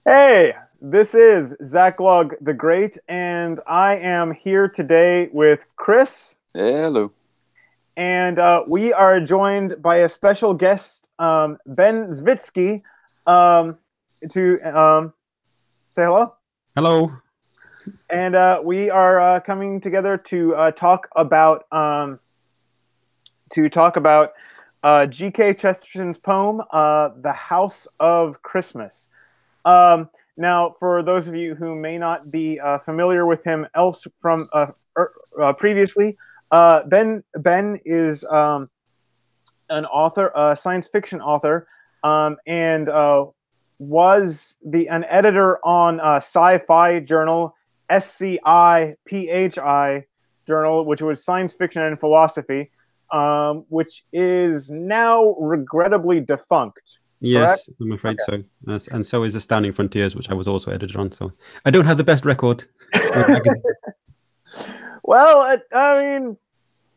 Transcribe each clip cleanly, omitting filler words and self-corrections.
Hey, this is Zach Lug the Great, and I am here today with Chris, Hello. and we are joined by a special guest, Ben Zwycky, um, to say hello. Hello. And we are coming together to talk about G.K. Chesterton's poem, "The House of Christmas." Um, Now, for those of you who may not be familiar with him else from previously, Ben is an author, a science fiction author, and was an editor on sci-fi journal SCI journal, which was Science Fiction and Philosophy, which is now regrettably defunct. Correct? Yes, I'm afraid so. And so is Astounding Frontiers, which I was also editor on. So I don't have the best record with magazines. Well, I mean,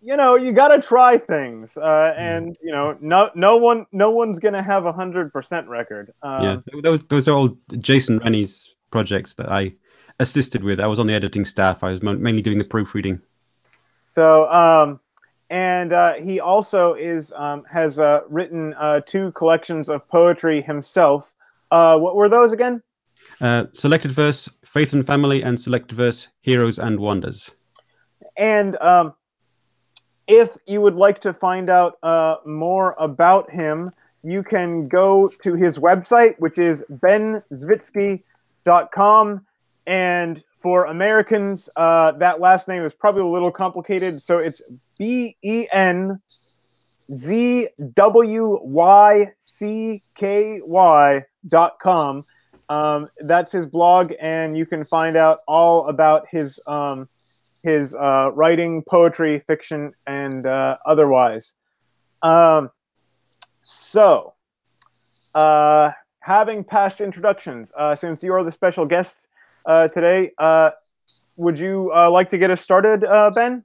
you got to try things, and no one's gonna have 100% record. Yeah, those are all Jason Rennie's projects that I assisted with. I was on the editing staff. I was mainly doing the proofreading. So, and he also has written two collections of poetry himself. What were those again? Selected verse, Faith and Family, and selected verse, Heroes and Wonders. And if you would like to find out more about him, you can go to his website, which is benzwycky.com. And for Americans, that last name is probably a little complicated. So it's BENZWYCKY.com. That's his blog, and you can find out all about his writing, poetry, fiction, and otherwise. Um, so, having past introductions, since you are the special guest today, would you like to get us started, Ben?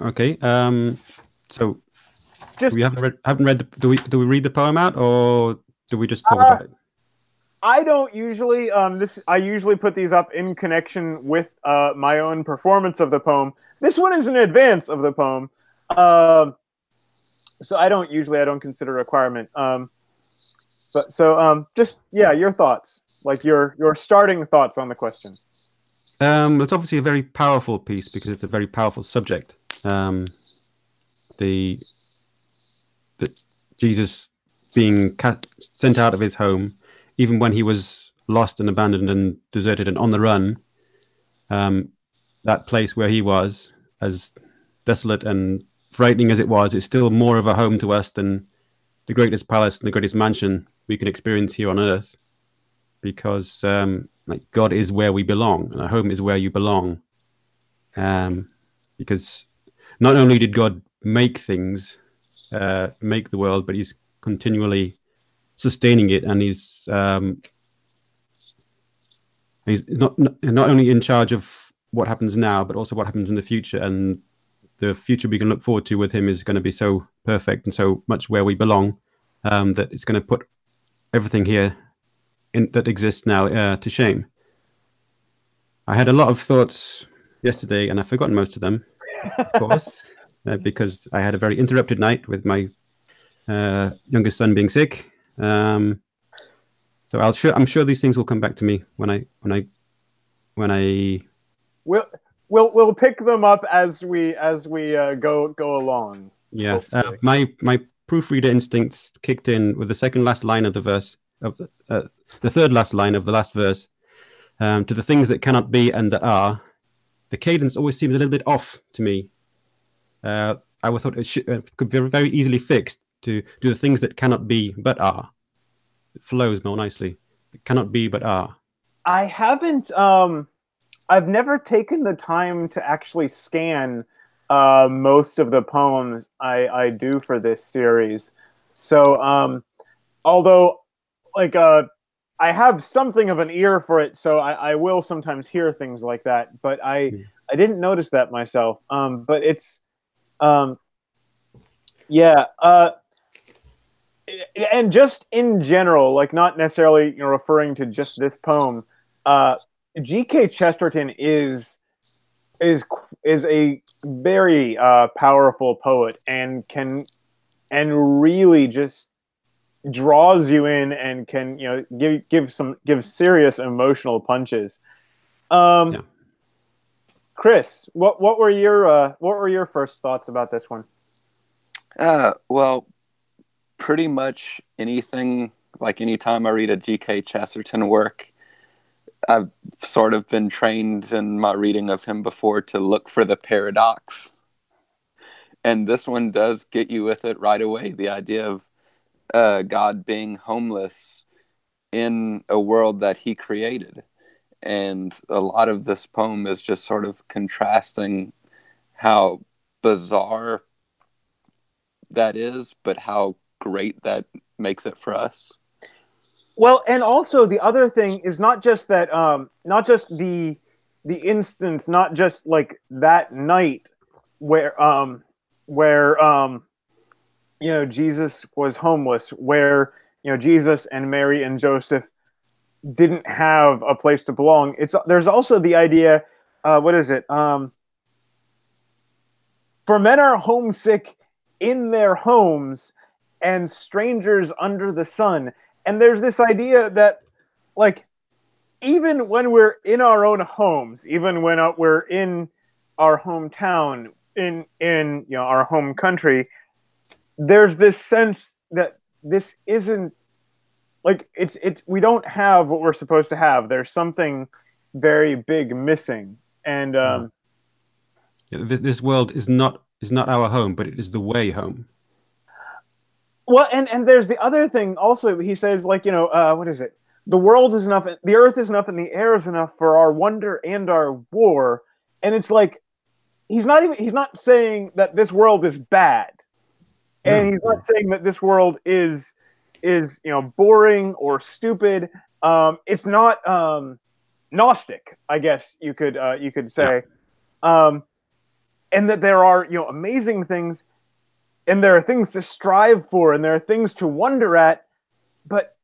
Okay. So Just we haven't read the, do we read the poem out, or do we just talk about it? I don't usually I usually put these up in connection with my own performance of the poem. This one is in advance of the poem. So I don't consider a requirement. But so just yeah, your thoughts. Like your starting thoughts on the question. It's obviously a very powerful piece because it's a very powerful subject. The Jesus being sent out of his home, even when he was lost and abandoned and deserted and on the run, that place where he was, as desolate and frightening as it was, it's still more of a home to us than the greatest palace and the greatest mansion we can experience here on earth, because like God is where we belong, and a home is where you belong. Because not only did God make things, make the world, but He's continually sustaining it, and He's not only in charge of what happens now, but also what happens in the future. And the future we can look forward to with Him is going to be so perfect and so much where we belong, that it's going to put everything here that exists now to shame. I had a lot of thoughts yesterday, and I've forgotten most of them, of course, because I had a very interrupted night with my youngest son being sick. So I'm sure these things will come back to me when I. We'll pick them up as we go along. Yeah, my proofreader instincts kicked in with the second last line of the verse of the third last line of the last verse. To the things that cannot be and that are, the cadence always seems a little bit off to me. I would thought it could be very easily fixed to do the things that cannot be but are. It flows more nicely. It cannot be but are. I haven't. I've never taken the time to actually scan most of the poems I do for this series. So, although, like, I have something of an ear for it, so I will sometimes hear things like that. But I didn't notice that myself. But it's, yeah. and just in general, like not necessarily referring to just this poem, uh, G.K. Chesterton is is a very powerful poet and can and really just draws you in and can give serious emotional punches. Um, Yeah. Chris, what were your first thoughts about this one? Well, pretty much anything, like anytime I read a G.K. Chesterton work, I've sort of been trained in my reading of him before to look for the paradox. And this one does get you with it right away. The idea of God being homeless in a world that he created. And a lot of this poem is just sort of contrasting how bizarre that is, but how great that makes it for us. Well, and also the other thing is not just that, not just the instance, not just like that night where where Jesus was homeless, where Jesus and Mary and Joseph didn't have a place to belong. It's there's also the idea, what is it? For men are homesick in their homes and strangers under the sun. And there's this idea that, like, even when we're in our own homes, even when we're in our hometown, in our home country, there's this sense that this isn't like it's we don't have what we're supposed to have. There's something very big missing, and Mm. Yeah, this world is not our home, but it is the way home. well, and there's the other thing also. He says, like, what is it? The world is enough, the earth is enough, and the air is enough for our wonder and our war. And it's like he's not saying that this world is bad, and No, he's no. not saying that this world is boring or stupid. It's not Gnostic, I guess you could Yeah. say, um, and that there are amazing things, and there are things to strive for, and there are things to wonder at, but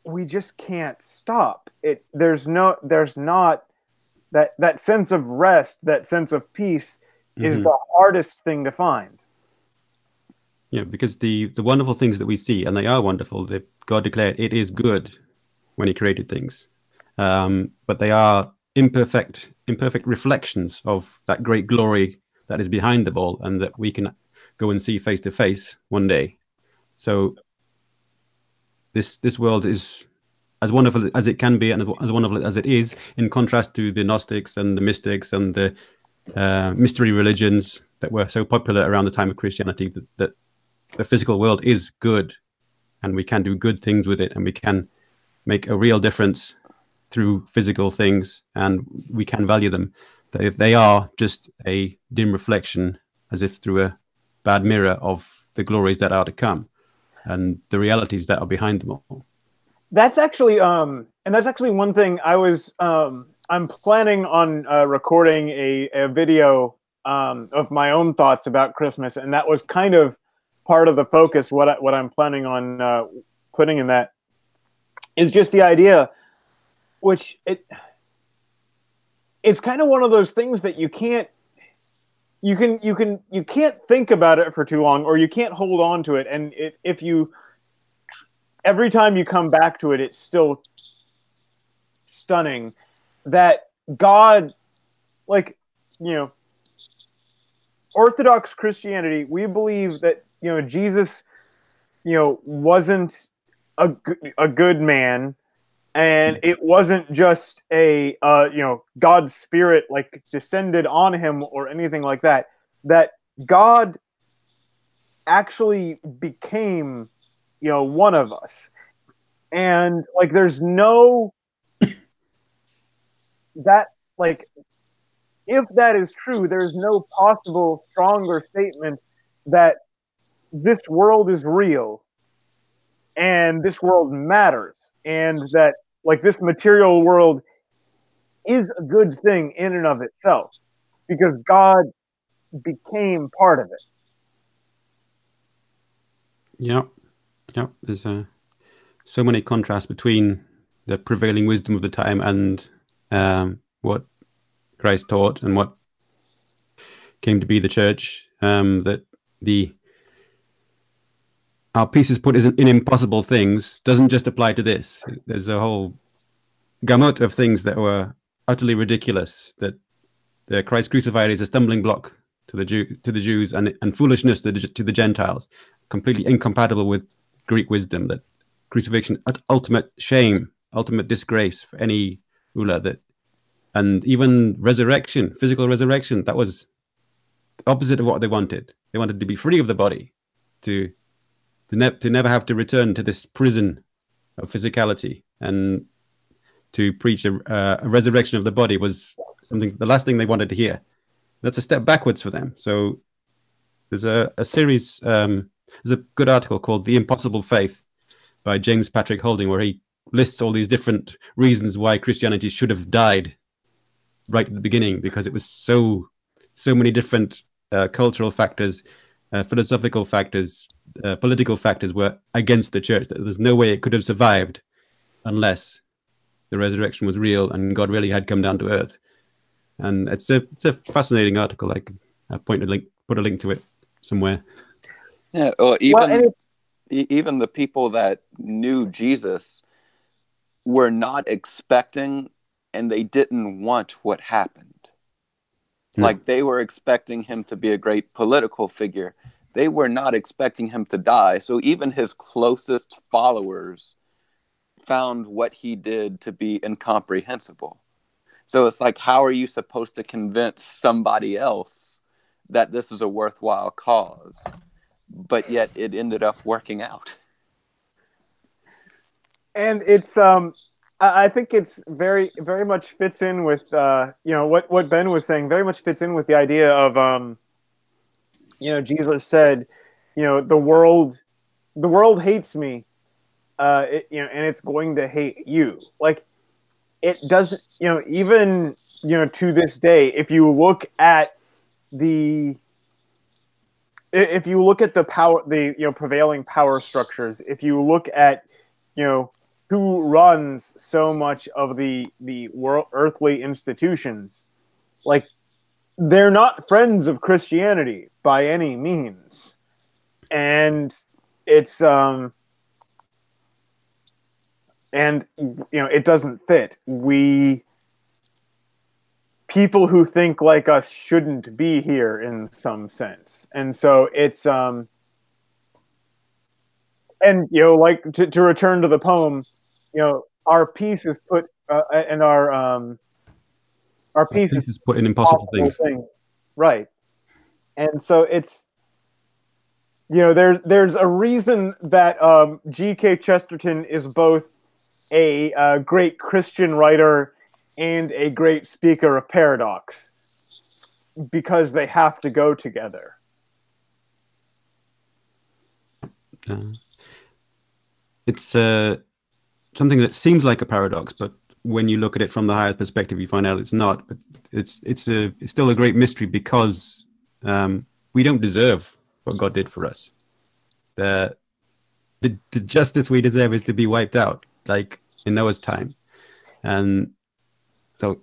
we just can't stop it. There's not that sense of rest, that sense of peace is Hmm. the hardest thing to find. Yeah, because the wonderful things that we see, and they are wonderful, that God declared it is good when He created things, but they are imperfect reflections of that great glory that is behind them all, and that we can go and see face to face one day. So this world is as wonderful as it can be, and as wonderful as it is, in contrast to the Gnostics and the mystics and the mystery religions that were so popular around the time of Christianity. That the physical world is good, and we can do good things with it, and we can make a real difference through physical things, and we can value them. That if they are just a dim reflection, as if through a bad mirror, of the glories that are to come and the realities that are behind them all. That's actually and that's actually one thing I'm planning on recording a video of my own thoughts about Christmas, and that was kind of part of the focus. What I'm planning on putting in that is just the idea, which it's kind of one of those things that you can't think about it for too long, or you can't hold on to it, and if you every time you come back to it, it's still stunning that God, like, you know, Orthodox Christianity, we believe that, Jesus, wasn't a good man, and it wasn't just God's spirit like descended on him or anything like that. That God actually became, one of us. And like there's no that like if that is true, there's no possible stronger statement that this world is real and this world matters, and that like this material world is a good thing in and of itself because God became part of it. Yeah. Yeah, there's so many contrasts between the prevailing wisdom of the time and what Christ taught and what came to be the church. That the our pieces put in impossible things doesn't just apply to this. There's a whole gamut of things that were utterly ridiculous. That the Christ crucified is a stumbling block to the Jews and foolishness to the Gentiles, completely incompatible with Greek wisdom. That crucifixion, ultimate shame, ultimate disgrace for any ruler. That and even resurrection, physical resurrection, that was the opposite of what they wanted. They wanted to be free of the body, to never have to return to this prison of physicality, and to preach a resurrection of the body was the last thing they wanted to hear. That's a step backwards for them. So there's a series, there's a good article called "The Impossible Faith" by James Patrick Holding, where he lists all these different reasons why Christianity should have died right at the beginning, because it was so many different cultural factors, philosophical factors, political factors were against the church. There's no way it could have survived unless the resurrection was real and God really had come down to earth. And it's a fascinating article. I can put a link to it somewhere. Yeah, well, even the people that knew Jesus were not expecting, and they didn't want what happened. Like, they were expecting him to be a great political figure. They were not expecting him to die. So even his closest followers found what he did to be incomprehensible. So it's like, how are you supposed to convince somebody else that this is a worthwhile cause? But yet it ended up working out. And it's I think it's very much fits in with what Ben was saying. Very much fits in with the idea of Jesus said, the world hates me, and it's going to hate you. Like, it doesn't, even to this day, if you look at the power, the prevailing power structures, if you look at who runs so much of the world earthly institutions, like, they're not friends of Christianity by any means. And it's it doesn't fit. People who think like us shouldn't be here in some sense. And so it's and like, to return to the poem, our peace is put and our peace is put in impossible things. Right. And so it's there's a reason that G.K. Chesterton is both a great Christian writer and a great speaker of paradox, because they have to go together. It's something that seems like a paradox, but when you look at it from the higher perspective, you find out it's not. But it's still a great mystery, because we don't deserve what God did for us. The justice we deserve is to be wiped out, like in Noah's time. And so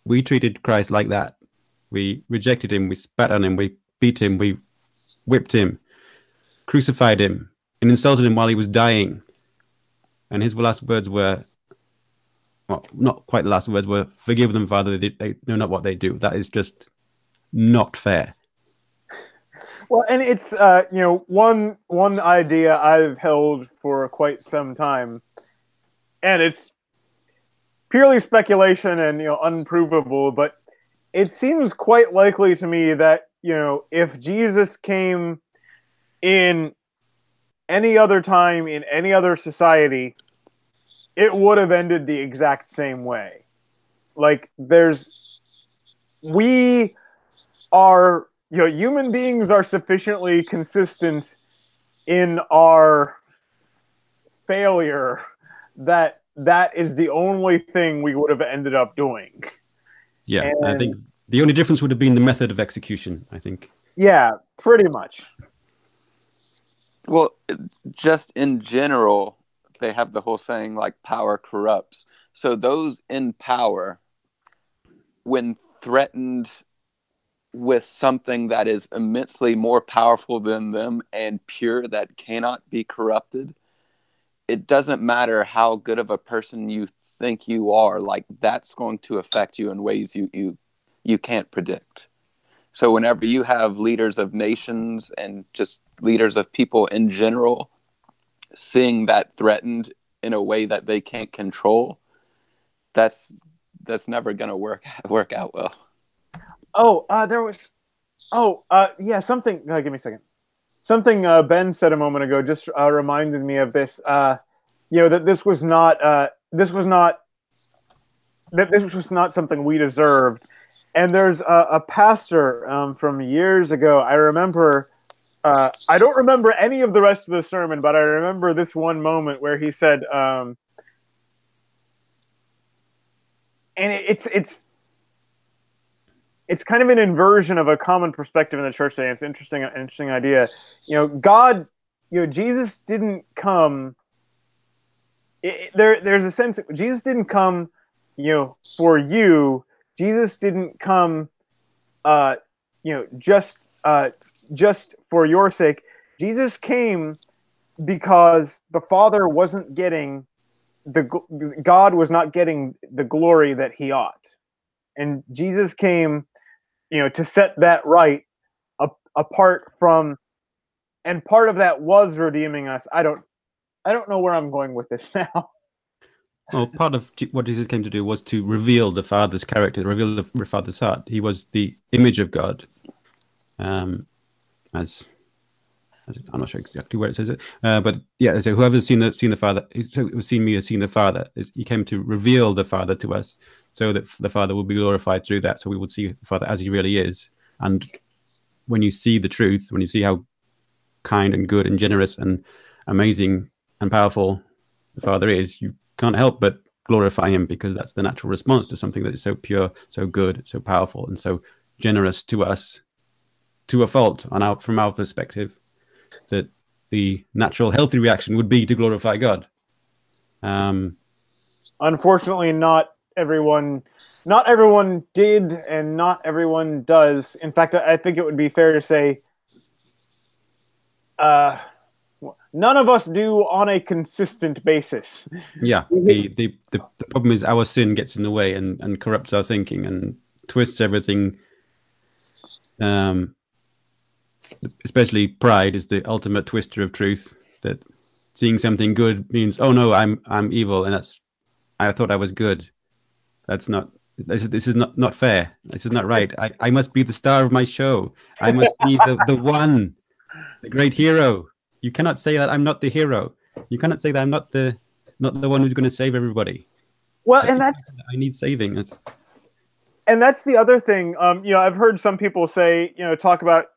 we treated Christ like that. We rejected him, we spat on him, we beat him, we whipped him, crucified him, and insulted him while he was dying. And his last words were, well, not quite the last words were, "Forgive them, Father, they know not what they do." That is just not fair. Well, and it's one idea I've held for quite some time, and it's purely speculation and unprovable, but it seems quite likely to me that if Jesus came in any other time in any other society, it would have ended the exact same way. Like, we are, human beings are sufficiently consistent in our failure that is the only thing we would have ended up doing. Yeah, and I think the only difference would have been the method of execution, I think. Yeah, pretty much. Well, just in general, they have the whole saying like power corrupts. So those in power, when threatened with something that is immensely more powerful than them and pure that cannot be corrupted, it doesn't matter how good of a person you think you are, like that's going to affect you in ways you can't predict. So whenever you have leaders of nations and just leaders of people in general seeing that threatened in a way that they can't control, that's never going to work out well. Oh, there was. Oh, yeah. Something. Give me a second. Something Ben said a moment ago just reminded me of this. That this was not. This was not something we deserved. And there's a pastor from years ago. I remember. I don't remember any of the rest of the sermon, but I remember this one moment where he said, and it's kind of an inversion of a common perspective in the church today. It's an interesting idea. God, Jesus didn't come. There's a sense that Jesus didn't come, for you. Jesus didn't come, just for your sake. Jesus came because the Father wasn't getting God was not getting the glory that he ought, and Jesus came, to set that right, apart from, and part of that was redeeming us. I don't know where I'm going with this now. Well, part of what Jesus came to do was to reveal the Father's character, reveal the Father's heart. He was the image of God, as I'm not sure exactly where it says it, but yeah. So whoever's seen the Father, who's seen me has seen the Father. He came to reveal the Father to us, so that the Father will be glorified through that. So we would see the Father as he really is. And when you see the truth, when you see how kind and good and generous and amazing and powerful the Father is, you can't help but glorify him, because that's the natural response to something that is so pure, so good, so powerful, and so generous to us, to a fault from our perspective, that the natural healthy reaction would be to glorify God. Unfortunately, not everyone did, and not everyone does. In fact, I think it would be fair to say none of us do on a consistent basis. Yeah, the problem is our sin gets in the way and corrupts our thinking and twists everything. Especially pride is the ultimate twister of truth. That seeing something good means, oh no, I'm evil, and I thought I was good. That's not. This is not fair. This is not right. I must be the star of my show. I must be the one, the great hero. You cannot say that I'm not the hero. You cannot say that I'm not the one who's going to save everybody. Well, and I need saving. And that's the other thing. I've heard some people say, talk about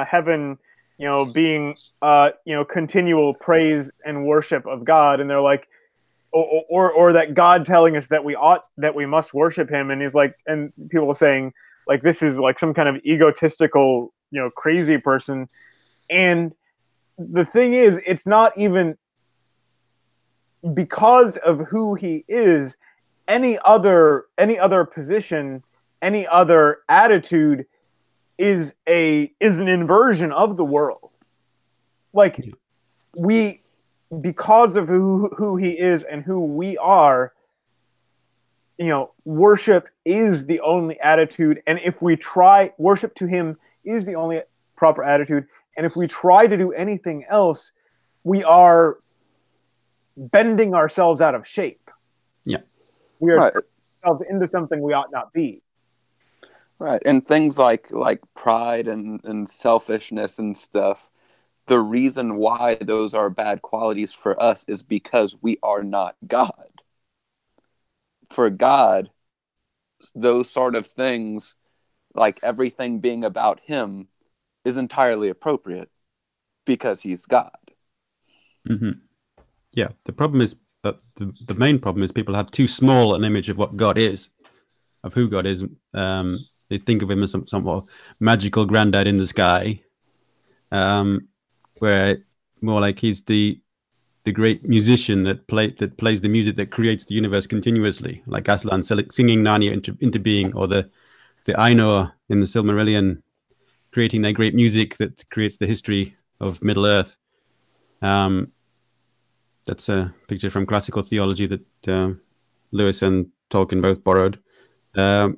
heaven, being, continual praise and worship of God, and they're like, or that God telling us that we must worship him, and he's like, and people are saying like this is like some kind of egotistical, crazy person, and the thing is, it's not even because of who he is. Any other position, any other attitude is an inversion of the world. Like because of who he is and who we are, worship is the only attitude, and if we try, worship to him is the only proper attitude, and if we try to do anything else, we are bending ourselves out of shape. Yeah. We are turning ourselves into something we ought not be. Right. And things like pride and selfishness and stuff, the reason why those are bad qualities for us is because we are not God. For God, those sort of things, like everything being about him, is entirely appropriate because he's God. Mm-hmm. Yeah. The problem is that the main problem is people have too small an image of what God is, of who God is. They think of him as some somewhat magical granddad in the sky, where more like he's the great musician that plays the music that creates the universe continuously, like Aslan singing Narnia into being, or the Ainur in the Silmarillion creating their great music that creates the history of Middle Earth. That's a picture from classical theology that Lewis and Tolkien both borrowed. That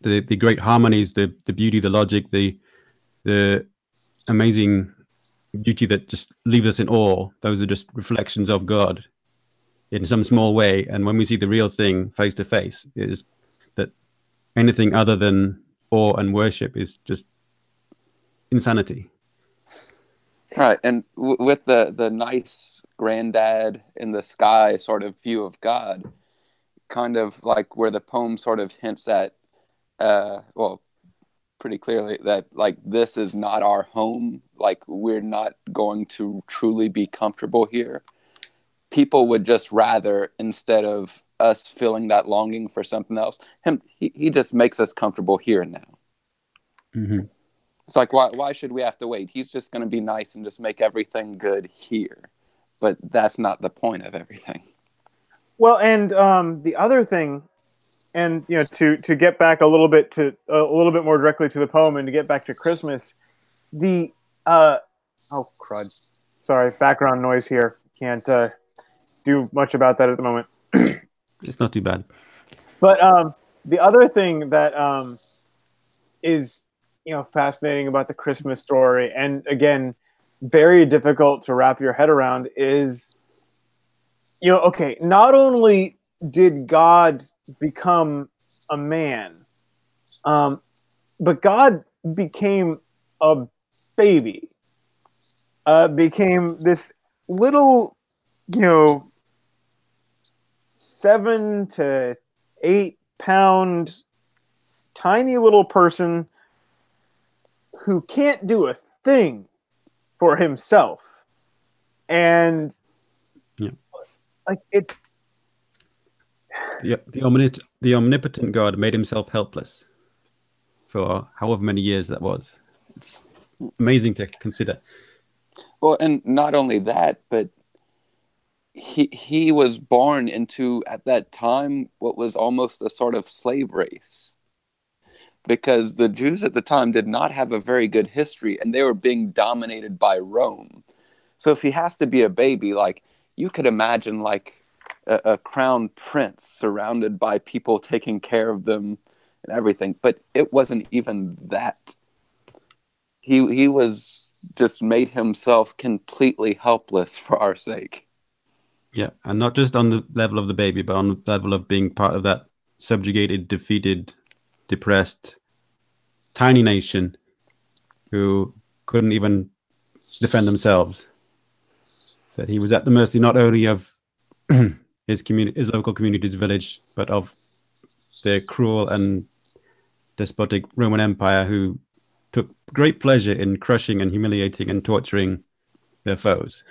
the great harmonies, the beauty, the logic, the amazing beauty that just leave us in awe. Those are just reflections of God in some small way. And when we see the real thing face to face, is that anything other than awe and worship is just insanity. Right, and with the nice granddad in the sky sort of view of God, kind of like where the poem sort of hints at, well, pretty clearly that like this is not our home, like we're not going to truly be comfortable here. People would just rather, instead of us feeling that longing for something else, he just makes us comfortable here and now. Mm-hmm. It's like, why should we have to wait? He's just going to be nice and just make everything good here. But that's not the point of everything. Well, and the other thing, and to get back a little bit more directly to the poem, and to get back to Christmas, the oh crud, sorry, background noise here. Can't do much about that at the moment. It's not too bad. But the other thing that is fascinating about the Christmas story, and again, very difficult to wrap your head around, is okay, not only did God become a man, but God became a baby, became this little 7 to 8 pound tiny little person who can't do a thing for himself. And like it, the omnipotent God made himself helpless for however many years that was. It's amazing to consider. Well, and not only that, but he was born into, at that time, what was almost a sort of slave race, because the Jews at the time did not have a very good history, and they were being dominated by Rome. So if he has to be a baby, like you could imagine like a crown prince surrounded by people taking care of them and everything, but it wasn't even that. He was just made himself completely helpless for our sake. Yeah, and not just on the level of the baby, but on the level of being part of that subjugated, defeated, depressed, tiny nation who couldn't even defend themselves. That he was at the mercy not only of his local community, his village, but of the cruel and despotic Roman Empire, who took great pleasure in crushing and humiliating and torturing their foes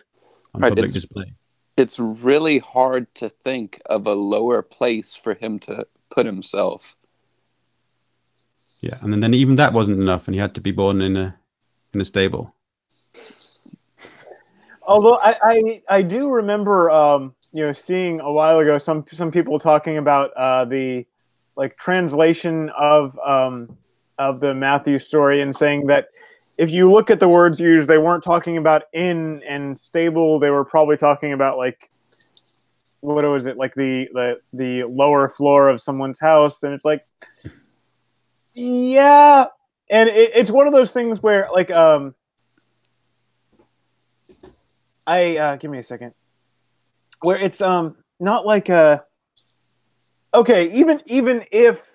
on public display. It's really hard to think of a lower place for him to put himself. Yeah, and then even that wasn't enough, and he had to be born in a stable. Although I do remember seeing a while ago some people talking about the translation of the Matthew story, and saying that if you look at the words used, they weren't talking about inn and stable. They were probably talking about what was it, like the lower floor of someone's house. And it's like, yeah, and it's one of those things where give me a second, where it's not like a okay, even if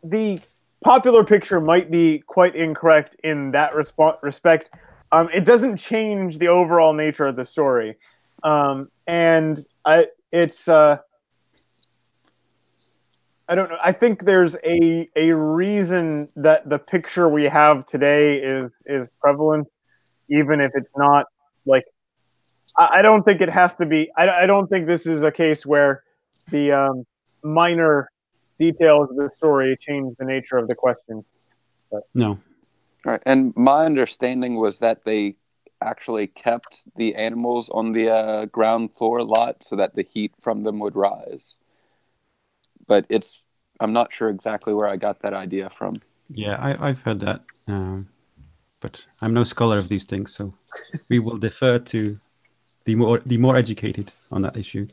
the popular picture might be quite incorrect in that respect, it doesn't change the overall nature of the story. And it's I don't know. I think there's a reason that the picture we have today is prevalent, even if it's not like. I don't think it has to be. I don't think this is a case where the minor details of the story change the nature of the question. But. No, Right. And my understanding was that they actually kept the animals on the ground floor a lot so that the heat from them would rise. But I'm not sure exactly where I got that idea from. Yeah, I've heard that, but I'm no scholar of these things, so we will defer to the more educated on that issue.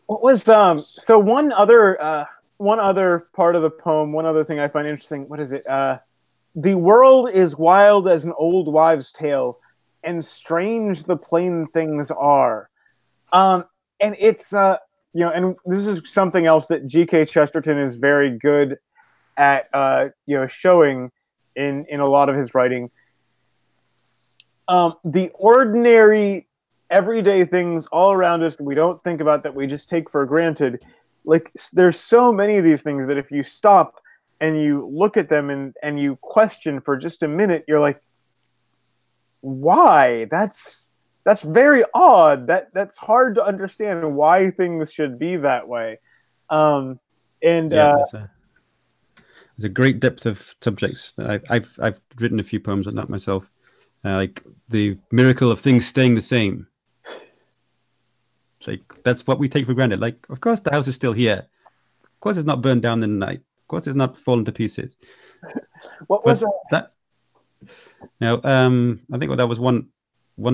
What was so one other part of the poem, one other thing I find interesting, what is it? The world is wild as an old wives' tale, and strange the plain things are. Um, and it's and this is something else that G.K. Chesterton is very good at showing in a lot of his writing. The ordinary, everyday things all around us that we don't think about, that we just take for granted. Like, there's so many of these things that if you stop and you look at them and you question for just a minute, you're like, why? That's very odd. That's hard to understand why things should be that way. Um, and Yeah, there's a great depth of subjects that I've written a few poems on that myself, like the miracle of things staying the same. Like, that's what we take for granted. Like, of course the house is still here. Of course it's not burned down in the night. Of course it's not fallen to pieces. what was that? Now, I think that was one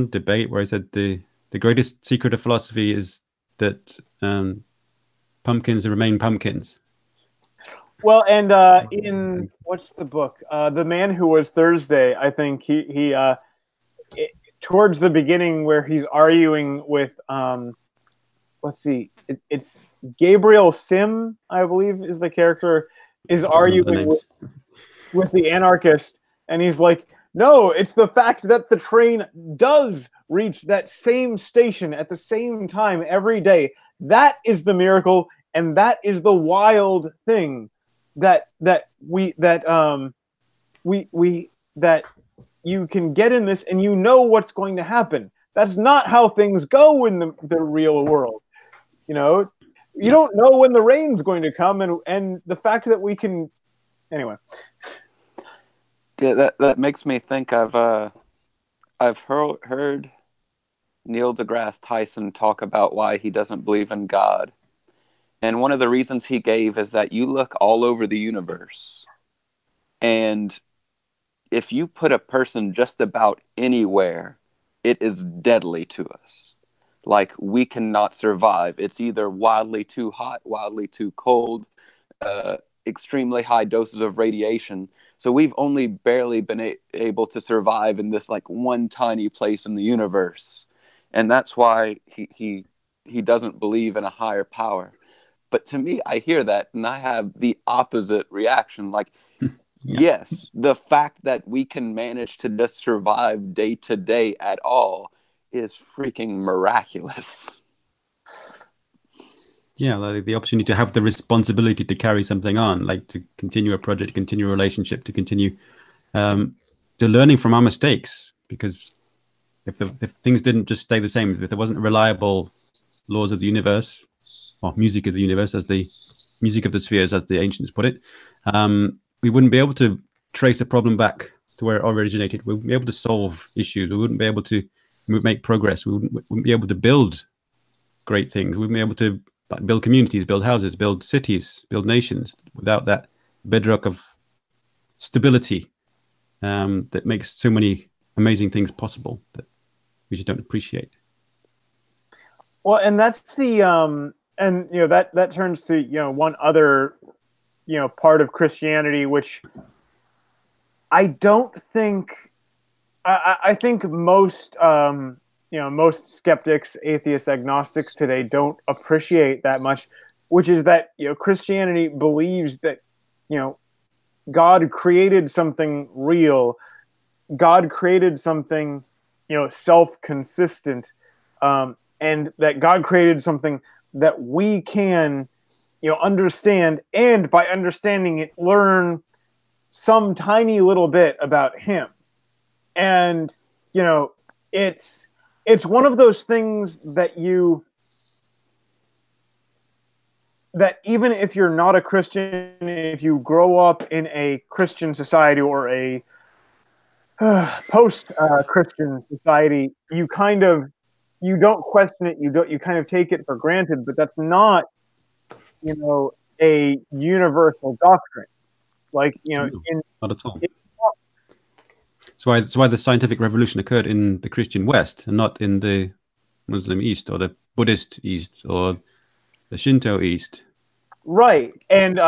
debate where I said the greatest secret of philosophy is that pumpkins remain pumpkins. Well, and in what's the book? The Man Who Was Thursday. I think he towards the beginning where he's arguing with let's see, it's Gabriel Sim, I believe, is the character, is arguing with the anarchist, and he's like, no, it's the fact that the train does reach that same station at the same time every day. That is the miracle, and that is the wild thing that you can get in this, and you know what's going to happen. That's not how things go in the real world. You don't know when the rain's going to come, and the fact that we can, anyway. Yeah, that makes me think I've heard Neil deGrasse Tyson talk about why he doesn't believe in God. And one of the reasons he gave is that you look all over the universe, and if you put a person just about anywhere, it is deadly to us. Like, we cannot survive. It's either wildly too hot, wildly too cold, extremely high doses of radiation. So we've only barely been able to survive in this like one tiny place in the universe. And that's why he doesn't believe in a higher power. But to me, I hear that and I have the opposite reaction. Like, yes, the fact that we can manage to just survive day to day at all is freaking miraculous. Yeah, like the opportunity to have the responsibility to carry something on, like to continue a project, to continue a relationship, to continue to learning from our mistakes. Because if things didn't just stay the same, if there wasn't reliable laws of the universe, or music of the universe, as the music of the spheres, as the ancients put it, we wouldn't be able to trace a problem back to where it originated. We wouldn't be able to solve issues. We wouldn't be able to make progress. We wouldn't be able to build great things. We wouldn't be able to build communities, build houses, build cities, build nations without that bedrock of stability that makes so many amazing things possible that we just don't appreciate. Well, and that's the and that turns to one other part of Christianity, which I don't think I think most most skeptics, atheists, agnostics today don't appreciate that much, which is that Christianity believes that God created something real, God created something self-consistent, and that God created something that we can understand, and by understanding it, learn some tiny little bit about Him. And it's one of those things that even if you're not a Christian, if you grow up in a Christian society or a post Christian society, you don't question it, you kind of take it for granted, but that's not, a universal doctrine. Like, No, not at all. That's why the scientific revolution occurred in the Christian West and not in the Muslim East or the Buddhist East or the Shinto East. Right. And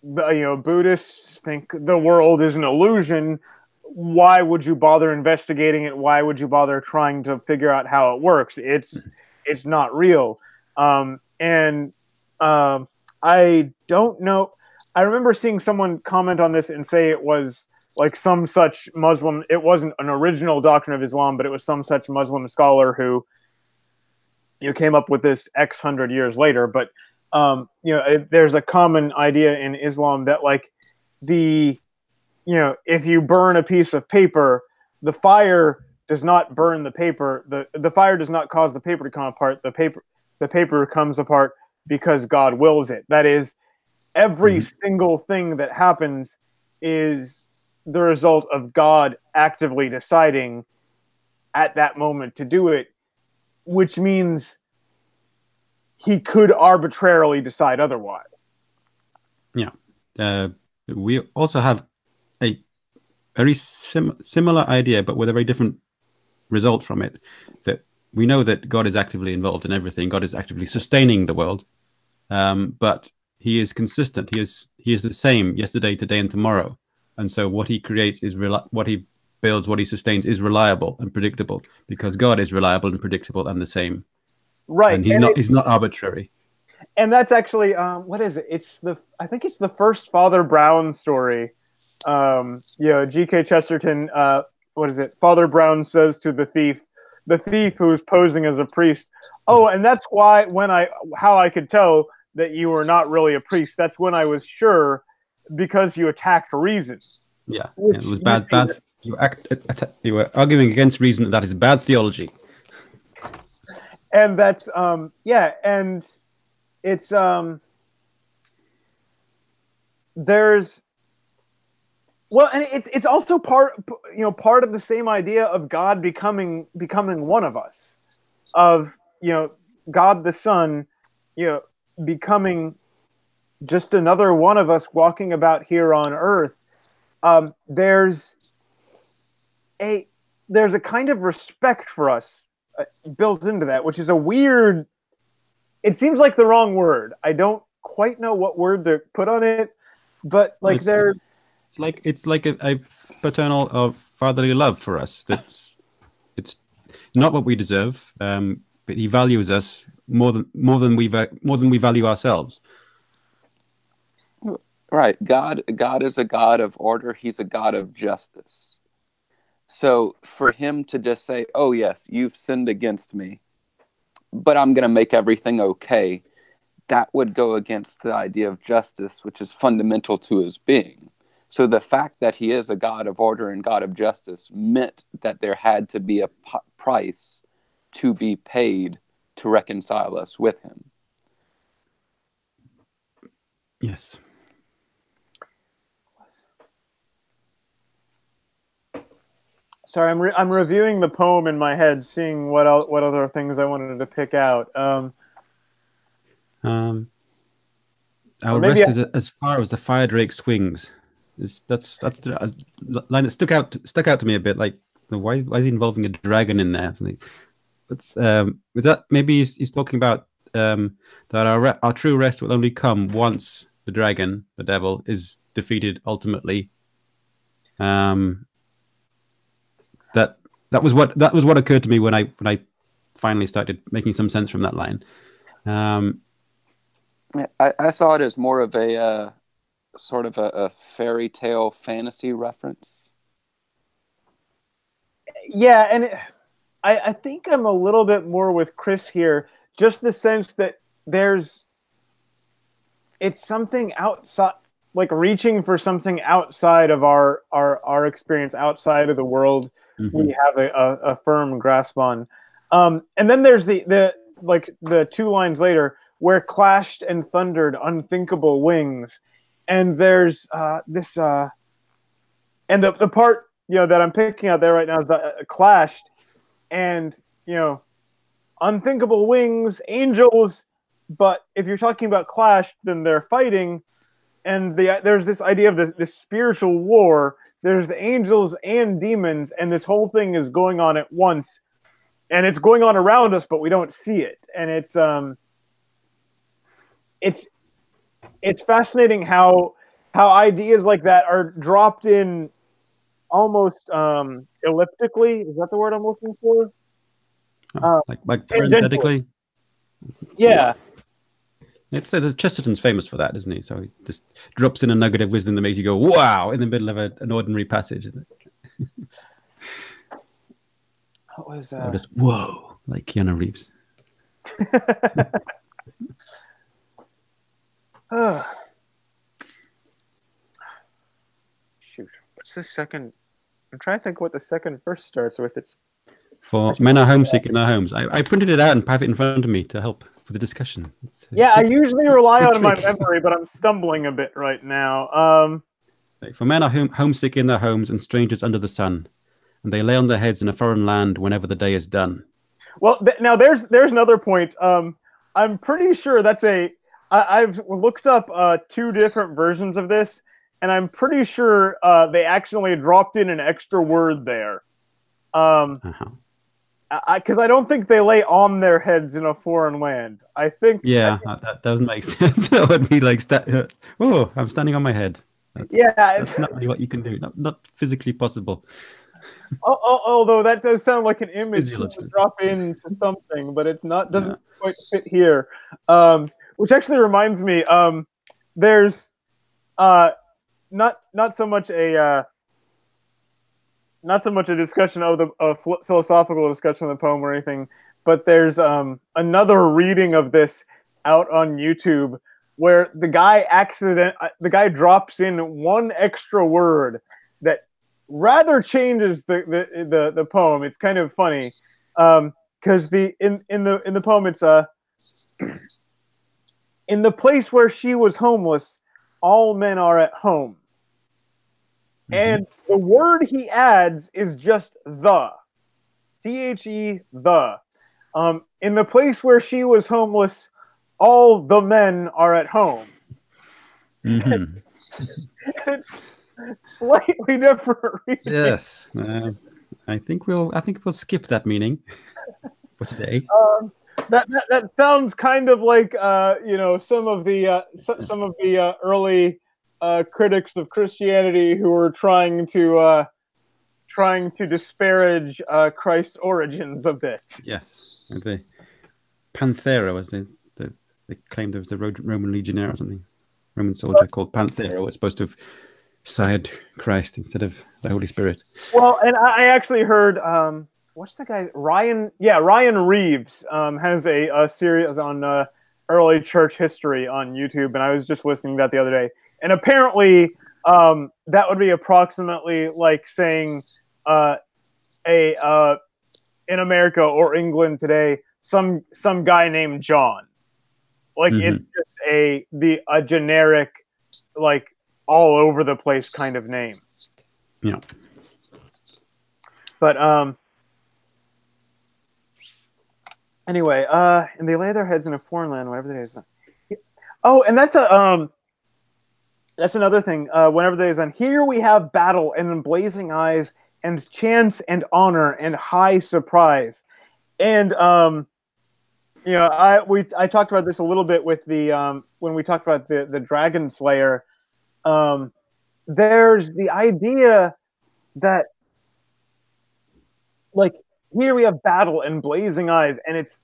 Buddhists think the world is an illusion. Why would you bother investigating it? Why would you bother trying to figure out how it works? It's not real. I don't know. I remember seeing someone comment on this and say it was like some such Muslim. It wasn't an original doctrine of Islam, but it was some such Muslim scholar who came up with this X hundred years later. But there's a common idea in Islam that like if you burn a piece of paper, the fire does not burn the paper. The fire does not cause the paper to come apart. The paper comes apart because God wills it. That is, every single thing that happens is the result of God actively deciding at that moment to do it, which means he could arbitrarily decide otherwise. Yeah. We also have a very similar idea, but with a very different result from it. That we know that God is actively involved in everything. God is actively sustaining the world, but he is consistent. He is the same yesterday, today, and tomorrow. And so what he creates is what he builds, what he sustains is reliable and predictable, because God is reliable and predictable and the same. Right. And he's not arbitrary. And that's actually what is it? I think it's the first Father Brown story. G.K. Chesterton. What is it? Father Brown says to the thief who is posing as a priest, "Oh, and that's why how I could tell that you were not really a priest. That's when I was sure, because you attacked reason." Yeah, it was bad. You were arguing against reason. That is bad theology. And that's and it's there's and it's also part of the same idea of God becoming one of us, of God the Son becoming just another one of us walking about here on earth. There's a kind of respect for us built into that, which is a weird, it seems like the wrong word. I don't quite know what word to put on it, but like it's like a paternal or fatherly love for us. It's not what we deserve, but he values us more than we value ourselves. Right. God is a God of order. He's a God of justice. So for him to just say, "Oh yes, you've sinned against me, but I'm going to make everything okay," that would go against the idea of justice, which is fundamental to his being. So the fact that he is a God of order and God of justice meant that there had to be a price to be paid to reconcile us with him. Yes. Sorry, I'm reviewing the poem in my head, seeing what other things I wanted to pick out. Our rest is as far as the fire drake swings. That's the line that stuck out to me a bit. Like, why is he involving a dragon in there? Is that maybe he's talking about that our true rest will only come once the dragon, the devil, is defeated ultimately. That was what occurred to me when I finally started making some sense from that line. I saw it as more of a sort of a fairy tale fantasy reference. Yeah, and I think I'm a little bit more with Chris here. Just the sense that it's something outside, like reaching for something outside of our experience, outside of the world we have a firm grasp on. And then there's the two lines later, where clashed and thundered unthinkable wings. And there's and the part that I'm picking out there right now is the clashed, and unthinkable wings, angels. But if you're talking about clashed, then they're fighting, and there's this idea of this spiritual war. There's the angels and demons, and this whole thing is going on at once, and it's going on around us, but we don't see it. And it's fascinating how ideas like that are dropped in almost elliptically. Is that the word I'm looking for? Like parenthetically. Yeah. The Chesterton's famous for that, isn't he? So he just drops in a nugget of wisdom that makes you go, wow, in the middle of an ordinary passage. Isn't it? What was or just, whoa, like Keanu Reeves. Shoot. What's the second? I'm trying to think what the second verse starts with. It's for men are homesick in their homes. I printed it out and have it in front of me to help for the discussion. I usually rely on my memory, but I'm stumbling a bit right now. For men are homesick in their homes and strangers under the sun, and they lay on their heads in a foreign land whenever the day is done. Well, now there's another point. I'm pretty sure that's I've looked up 2 different versions of this, and I'm pretty sure they accidentally dropped in an extra word there. Because I don't think they lay on their heads in a foreign land. I think that doesn't make sense. That would be like, oh, I'm standing on my head. That's not really what you can do. Not physically possible. Although that does sound like an image to drop into something, but it's not. Doesn't quite fit here. Which actually reminds me, there's not so much a discussion of a philosophical discussion of the poem or anything, but there's another reading of this out on YouTube where the guy drops in one extra word that rather changes the poem. It's kind of funny because in the poem it's in the place where she was homeless, all men are at home. And the word he adds is just the. The. In the place where she was homeless, all the men are at home. It's slightly different reading. Yes. I think we'll skip that meaning for today. That sounds kind of like some of the early critics of Christianity who were trying to disparage Christ's origins a bit. Yes, the Panthera was they claimed there was the Roman legionnaire or something, Roman soldier called Panthera was supposed to have sired Christ instead of the Holy Spirit. Well, and I actually heard what's the guy Ryan Reeves has a series on early church history on YouTube, and I was just listening to that the other day. And apparently, that would be approximately like saying in America or England today, some guy named John. Like it's just a generic, like all over the place kind of name. Yeah. But anyway, and they lay their heads in a foreign land, whatever the day is. Oh, and that's another thing. Whenever the day is done, here we have battle and blazing eyes and chance and honor and high surprise. And I talked about this a little bit with the when we talked about the Dragon Slayer. There's the idea that like here we have battle and blazing eyes, and it's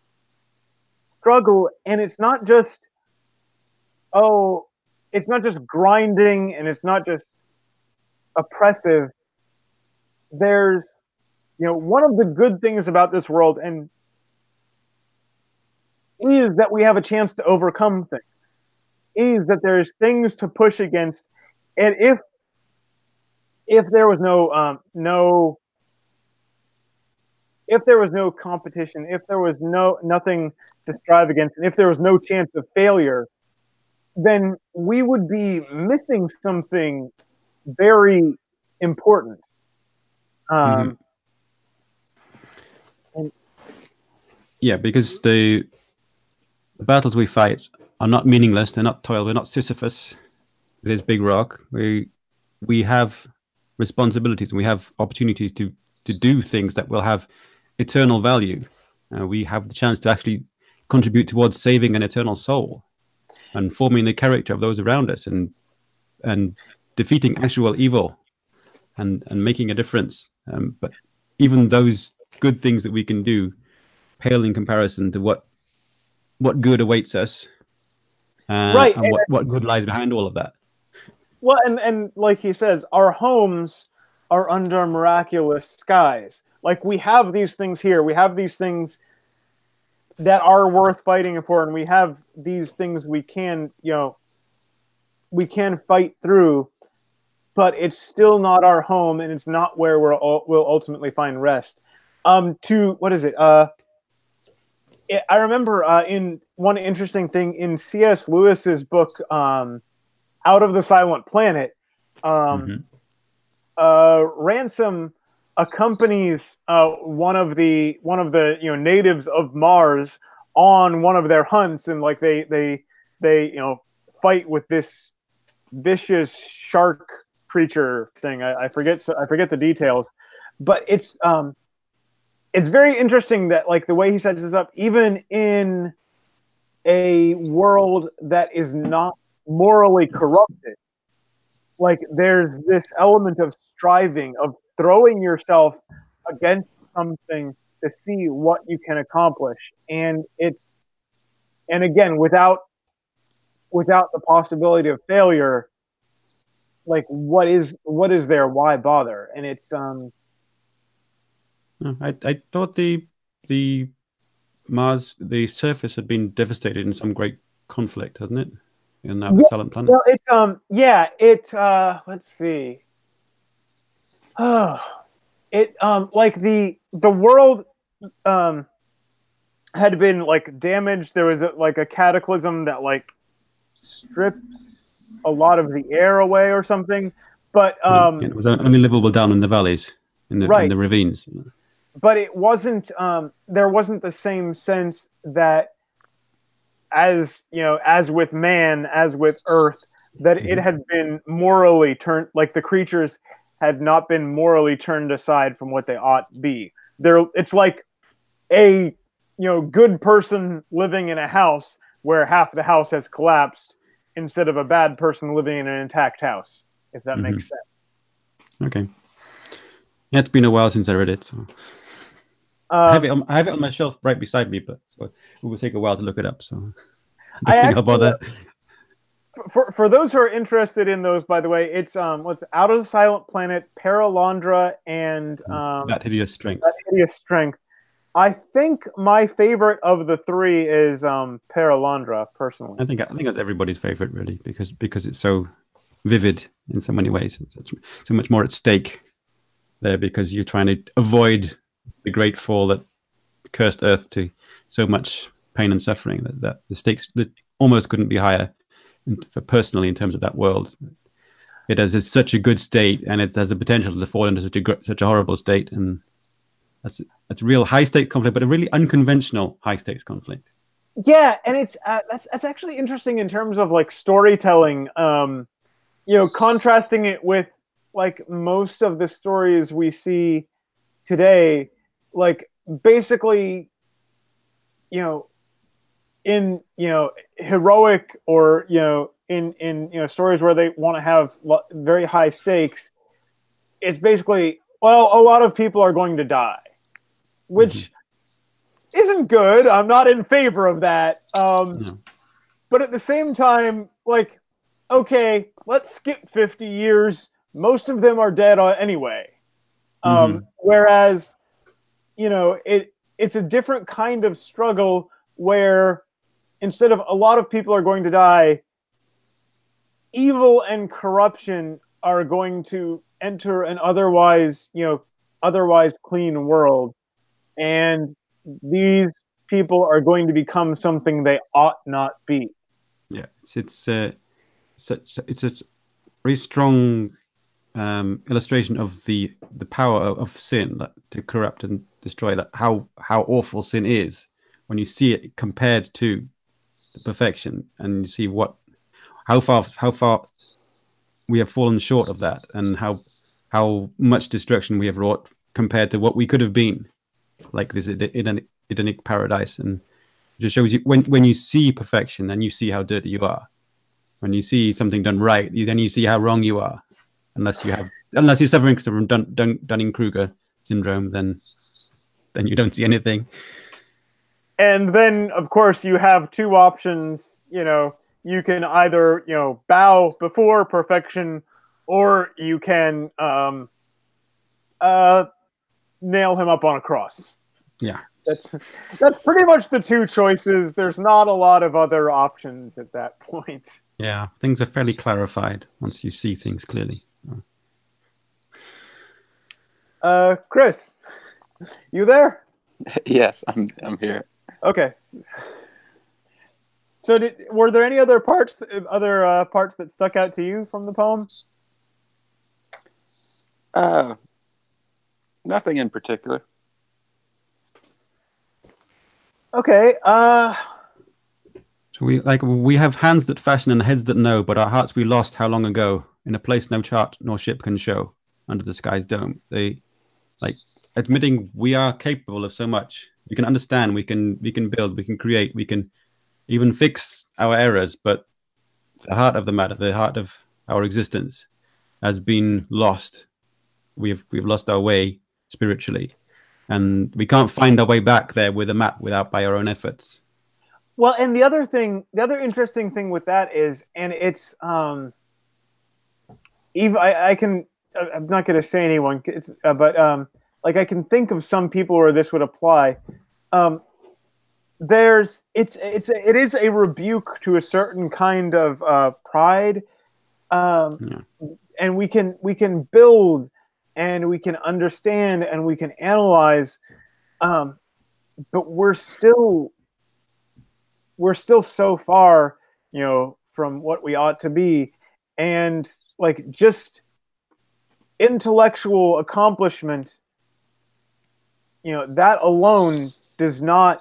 struggle, and it's not just grinding, and it's not just oppressive. There's one of the good things about this world and is that we have a chance to overcome things, is that there's things to push against. And if there was no competition, if there was nothing to strive against, and if there was no chance of failure, then we would be missing something very important. And, Yeah, because the battles we fight are not meaningless. They're not toil. We're not Sisyphus with his big rock. We have responsibilities and we have opportunities to do things that will have eternal value. We have the chance to actually contribute towards saving an eternal soul and forming the character of those around us, and defeating actual evil, and making a difference. But even those good things that we can do pale in comparison to what good awaits us, right. and what good lies behind all of that. Well, and like he says, our homes are under miraculous skies. Like, we have these things here. We have these things that are worth fighting for, and we have these things we can fight through, but it's still not our home, and it's not where we'll ultimately find rest. What is it? I remember in one interesting thing in C.S. Lewis's book, Out of the Silent Planet, Ransom accompanies one of the natives of Mars on one of their hunts, and like they fight with this vicious shark creature thing. I forget the details, but it's very interesting that, like, the way he sets this up, even in a world that is not morally corrupted, like, there's this element of striving, of throwing yourself against something to see what you can accomplish. And again, without the possibility of failure, like, what is there? Why bother? And it's I thought the Mars, the surface had been devastated in some great conflict, hadn't it? In that silent planet. Well, it's let's see. Like, the world had been, like, damaged. There was a cataclysm that, like, stripped a lot of the air away or something. But it was only livable down in the valleys, in the ravines. But it wasn't. There wasn't the same sense that, as with man, as with Earth, that it had been morally turned. Like, the creatures had not been morally turned aside from what they ought to be. It's like a good person living in a house where half the house has collapsed, instead of a bad person living in an intact house. If that makes sense. Okay. Yeah, it's been a while since I read it. So. I have it on my shelf right beside me, but it will take a while to look it up. So I don't think I'll bother. For those who are interested in those, by the way, it's what's Out of the Silent Planet, Paralandra, and That Hideous Strength. That Hideous Strength. I think my favorite of the three is Paralandra, personally. I think that's everybody's favorite, really, because it's so vivid in so many ways. It's so much more at stake there, because you're trying to avoid the great fall that cursed Earth to so much pain and suffering, that the stakes that almost couldn't be higher personally in terms of that world. It is such a good state, and it has the potential to fall into such a horrible state, and that's real high stake conflict, but a really unconventional high stakes conflict. Yeah, and it's that's actually interesting in terms of, like, storytelling. Contrasting it with, like, most of the stories we see today, like, basically, in heroic, or in stories where they want to have very high stakes, it's basically, well, a lot of people are going to die, which isn't good. I'm not in favor of that. No. But at the same time, like, okay, let's skip 50 years. Most of them are dead anyway. Whereas, it's a different kind of struggle where, instead of a lot of people are going to die, evil and corruption are going to enter an otherwise clean world, and these people are going to become something they ought not be. Yeah, it's a very strong illustration of the power of sin, like, to corrupt and destroy. That how awful sin is when you see it compared to the perfection, and you see how far we have fallen short of that, and how much destruction we have wrought compared to what we could have been, like this Edenic paradise. And it just shows you when you see perfection, then you see how dirty you are. When you see something done right, then you see how wrong you are. Unless you're suffering from Dunning-Kruger syndrome, then you don't see anything. And then, of course, you have two options. You can either bow before perfection, or you can nail him up on a cross. Yeah, that's pretty much the two choices. There's not a lot of other options at that point. Yeah, things are fairly clarified once you see things clearly. Chris, you there? Yes, I'm here. Okay. So, were there any other parts that stuck out to you from the poem? Nothing in particular. Okay. So we have hands that fashion and heads that know, but our hearts we lost how long ago, in a place no chart nor ship can show, under the sky's dome. They, like, admitting we are capable of so much. We can understand, we can build, we can create, we can even fix our errors, but the heart of the matter, the heart of our existence, has been lost. We've lost our way spiritually, and we can't find our way back there with a map by our own efforts. Well, and the other interesting thing with that is, and it's even I'm not going to say anyone, but like, I can think of some people where this would apply. It is a rebuke to a certain kind of pride, and we can build, and we can understand, and we can analyze, but we're still so far, from what we ought to be, and like, just intellectual accomplishment, that alone does not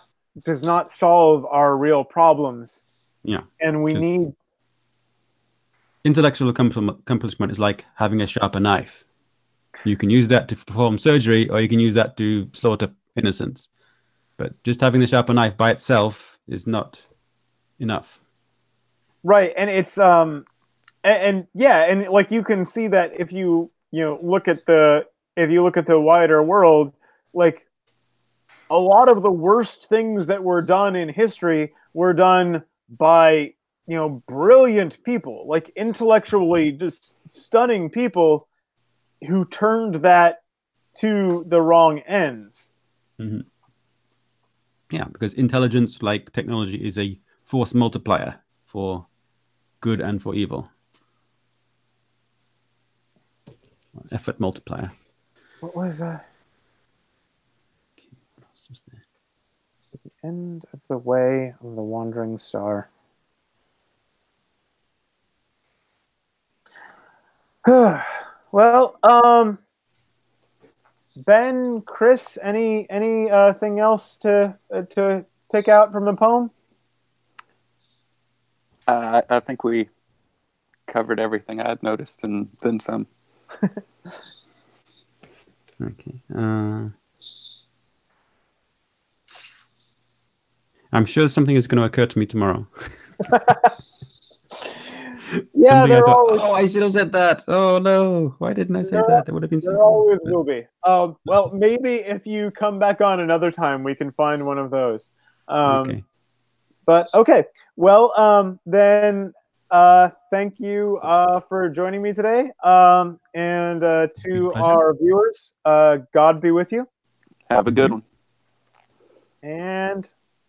solve our real problems. Yeah, and we need intellectual accomplishment is like having a sharper knife. You can use that to perform surgery, or you can use that to slaughter innocents. But just having the sharper knife by itself is not enough. Right, and it's and like, you can see that if you look at the wider world, like, a lot of the worst things that were done in history were done by brilliant people, like intellectually just stunning people, who turned that to the wrong ends. Mm-hmm. Yeah, because intelligence, like technology, is a force multiplier for good and for evil. Effort multiplier. What was that? The end of the way of the wandering star. Well, Ben, Chris, anything else to pick out from the poem? I think we covered everything I had noticed, and then some. Okay. I'm sure something is going to occur to me tomorrow. Yeah, I thought, I should have said that. Oh no, why didn't I say that? That would have been so there always will be. Well, maybe if you come back on another time, we can find one of those. Okay. But okay, well, then thank you for joining me today. And to our viewers, God be with you. Have a good one. And